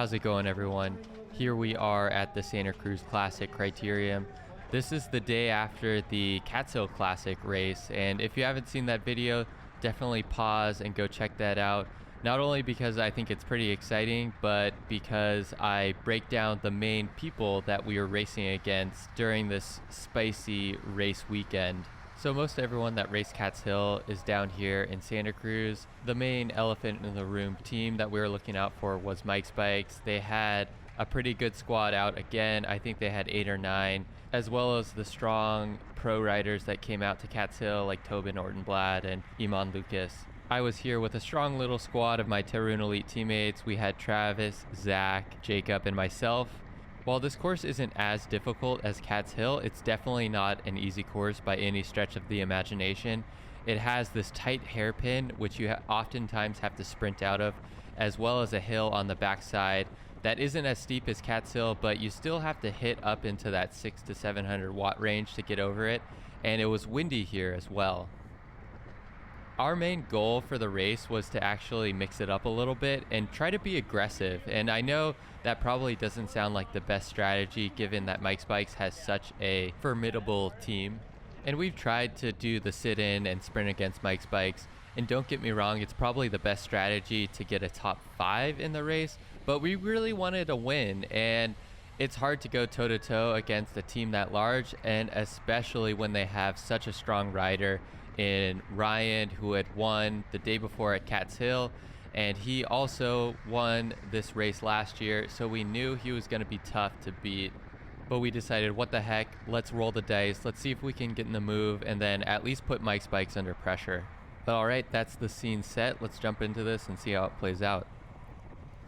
How's it going, everyone? Here we are at the Santa Cruz Classic Criterium. This is the day after the Cruz Classic race, and if you haven't seen that video, definitely pause and go check that out. Not only because I think it's pretty exciting, but because I break down the main people that we were racing against during this spicy race weekend. So most everyone that raced Cat's Hill is down here in Santa Cruz. The main elephant in the room team that we were looking out for was Mike's Bikes. They had a pretty good squad out again. I think they had 8 or 9, as well as the strong pro riders that came out to Cat's Hill like Tobin Ortenblad and Iman Lucas. I was here with a strong little squad of my Terun Elite teammates. We had Travis, Zack, Jacob, and myself. While this course isn't as difficult as Cat's Hill, it's definitely not an easy course by any stretch of the imagination. It has this tight hairpin, which you oftentimes have to sprint out of, as well as a hill on the backside that isn't as steep as Cat's Hill, but you still have to hit up into that 600 to 700 watt range to get over it, and it was windy here as well. Our main goal for the race was to actually mix it up a little bit and try to be aggressive. And I know that probably doesn't sound like the best strategy given that Mike's Bikes has such a formidable team. And we've tried to do the sit-in and sprint against Mike's Bikes. And don't get me wrong, it's probably the best strategy to get a top 5 in the race, but we really wanted a win. And it's hard to go toe-to-toe against a team that large, and especially when they have such a strong rider in Ryan, who had won the day before at Cat's Hill, and he also won this race last year, so we knew he was going to be tough to beat. But we decided, what the heck, let's roll the dice, let's see if we can get in the move, and then at least put Mike's Bikes under pressure. But alright, that's the scene set. Let's jump into this and see how it plays out.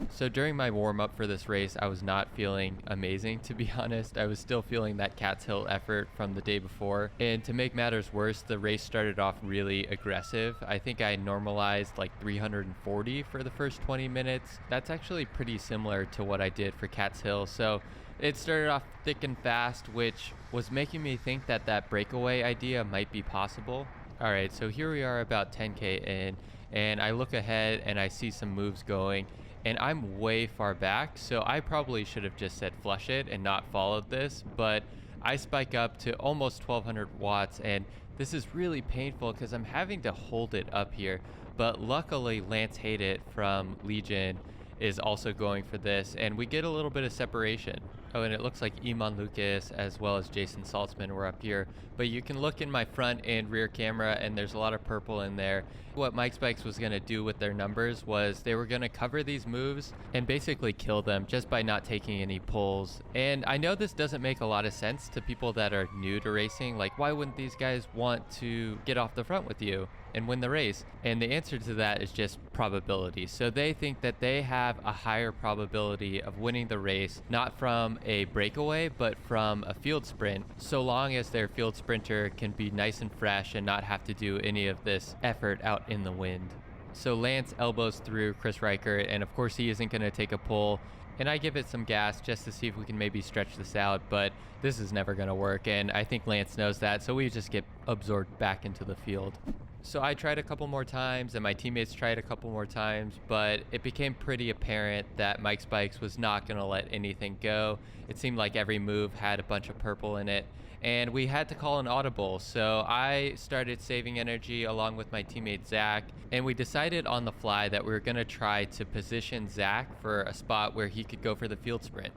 So during my warm-up for this race, I was not feeling amazing, to be honest. I was still feeling that Cat's Hill effort from the day before. And to make matters worse, the race started off really aggressive. I think I normalized like 340 for the first 20 minutes. That's actually pretty similar to what I did for Cat's Hill. So it started off thick and fast, which was making me think that that breakaway idea might be possible. Alright, so here we are about 10k in, and I look ahead and I see some moves going. And I'm way far back, so I probably should have just said flush it and not followed this, but I spike up to almost 1200 watts, and this is really painful because I'm having to hold it up here. But luckily Lance Haydet from Legion is also going for this, and we get a little bit of separation. Oh, and it looks like Iman Lucas as well as Jason Saltzman were up here, but you can look in my front and rear camera and there's a lot of purple in there. What Mike's Bikes was going to do with their numbers was they were going to cover these moves and basically kill them just by not taking any pulls. And I know this doesn't make a lot of sense to people that are new to racing, like why wouldn't these guys want to get off the front with you and win the race? And the answer to that is just probability. So they think that they have a higher probability of winning the race, not from a breakaway, but from a field sprint, so long as their field sprinter can be nice and fresh and not have to do any of this effort out in the wind. So Lance elbows through Chris Reichert, and of course he isn't going to take a pull, and I give it some gas just to see if we can maybe stretch this out, but this is never going to work, and I think Lance knows that, so we just get absorbed back into the field. So I tried a couple more times and my teammates tried a couple more times, but it became pretty apparent that Mike's Bikes was not going to let anything go. It seemed like every move had a bunch of purple in it, and we had to call an audible. So I started saving energy along with my teammate Zack, and we decided on the fly that we were going to try to position Zack for a spot where he could go for the field sprint.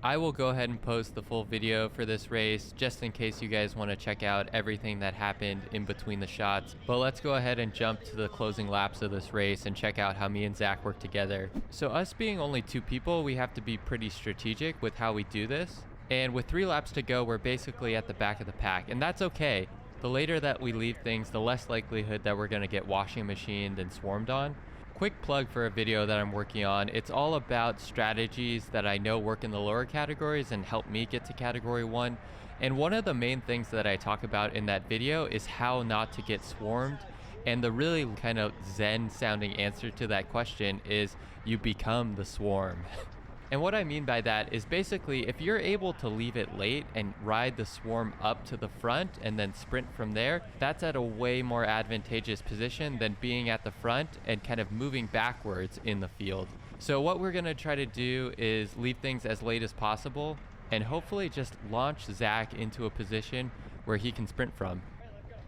I will go ahead and post the full video for this race just in case you guys want to check out everything that happened in between the shots. But let's go ahead and jump to the closing laps of this race and check out how me and Zack work together. So us being only 2 people, we have to be pretty strategic with how we do this. And with 3 laps to go, we're basically at the back of the pack, and that's okay. The later that we leave things, the less likelihood that we're going to get washing machined and swarmed on. Quick plug for a video that I'm working on. It's all about strategies that I know work in the lower categories and help me get to category 1. And one of the main things that I talk about in that video is how not to get swarmed. And the really kind of zen sounding answer to that question is you become the swarm. And what I mean by that is basically if you're able to leave it late and ride the swarm up to the front and then sprint from there, that's at a way more advantageous position than being at the front and kind of moving backwards in the field. So what we're gonna try to do is leave things as late as possible and hopefully just launch Zack into a position where he can sprint from.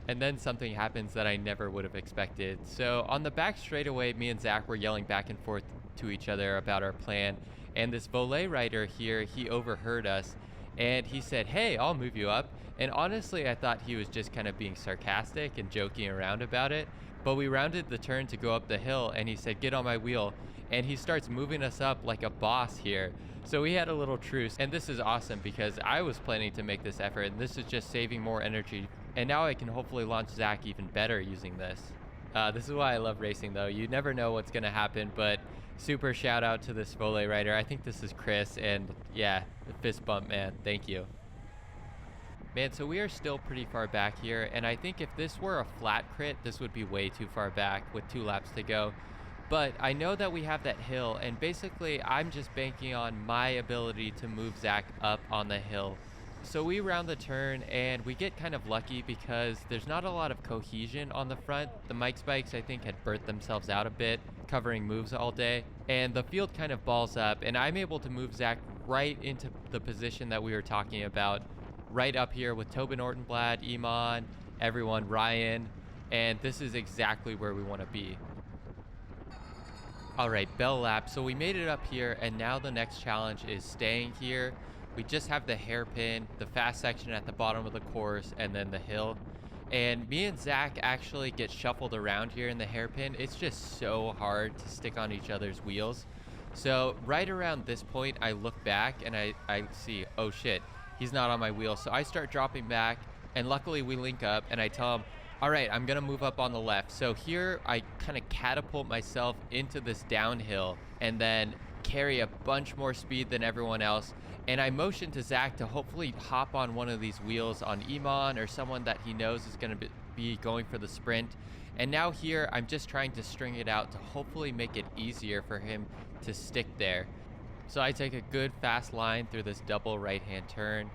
And then something happens that I never would have expected. So on the back straightaway, me and Zack were yelling back and forth to each other about our plan. And this volley rider here, he overheard us and he said, "Hey, I'll move you up." And honestly, I thought he was just kind of being sarcastic and joking around about it. But we rounded the turn to go up the hill and he said, "Get on my wheel." And he starts moving us up like a boss here. So we had a little truce, and this is awesome because I was planning to make this effort and this is just saving more energy. And now I can hopefully launch Zack even better using this. This is why I love racing though. You never know what's gonna happen, but super shout out to this volley rider. I think this is Chris, and yeah, the fist bump, man. Thank you. Man, so we are still pretty far back here, and I think if this were a flat crit, this would be way too far back with 2 laps to go. But I know that we have that hill, and basically I'm just banking on my ability to move Zack up on the hill. So we round the turn and we get kind of lucky because there's not a lot of cohesion on the front. The Mike's bikes, I think, had burnt themselves out a bit, covering moves all day. And the field kind of balls up and I'm able to move Zack right into the position that we were talking about, right up here with Tobin Ortenblad, Iman, everyone, Ryan. And this is exactly where we want to be. All right, bell lap. So we made it up here and now the next challenge is staying here. We just have the hairpin, the fast section at the bottom of the course, and then the hill. And me and Zack actually get shuffled around here in the hairpin. It's just so hard to stick on each other's wheels. So right around this point, I look back and I see, oh shit, he's not on my wheel. So I start dropping back and luckily we link up and I tell him, all right, I'm gonna move up on the left. So here I kind of catapult myself into this downhill and then carry a bunch more speed than everyone else. And I motion to Zack to hopefully hop on one of these wheels on Iman or someone that he knows is going to be going for the sprint. And now here, I'm just trying to string it out to hopefully make it easier for him to stick there. So I take a good fast line through this double right-hand turn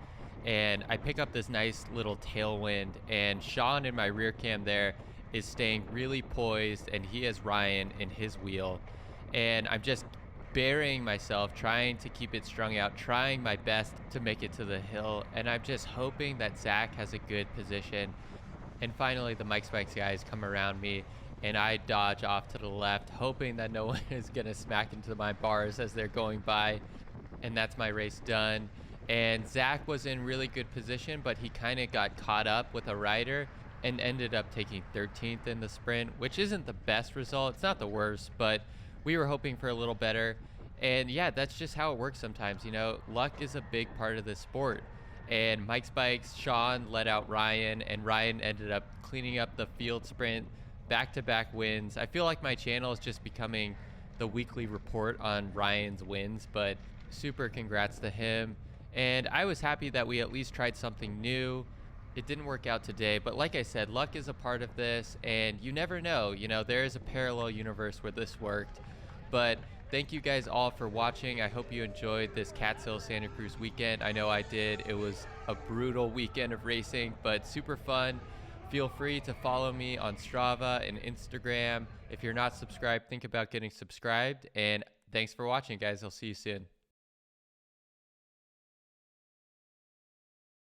and I pick up this nice little tailwind, and Sean in my rear cam there is staying really poised and he has Ryan in his wheel. And I'm just burying myself, trying to keep it strung out, trying my best to make it to the hill, and I'm just hoping that Zack has a good position. And finally the Mike Spikes guys come around me and I dodge off to the left, hoping that no one is gonna smack into my bars as they're going by. And that's my race done. And Zack was in really good position, but he kind of got caught up with a rider and ended up taking 13th in the sprint, which isn't the best result. It's not the worst, but we were hoping for a little better. And yeah, that's just how it works sometimes. You know, luck is a big part of this sport. And Mike Spikes, Sean let out Ryan, and Ryan ended up cleaning up the field sprint, back-to-back wins. I feel like my channel is just becoming the weekly report on Ryan's wins, but super congrats to him. And I was happy that we at least tried something new. It didn't work out today, but like I said, luck is a part of this, and you never know. You know, there is a parallel universe where this worked. But thank you guys all for watching. I hope you enjoyed this Cat's Hill Santa Cruz weekend. I know I did. It was a brutal weekend of racing, but super fun. Feel free to follow me on Strava and Instagram. If you're not subscribed, think about getting subscribed. And thanks for watching, guys. I'll see you soon.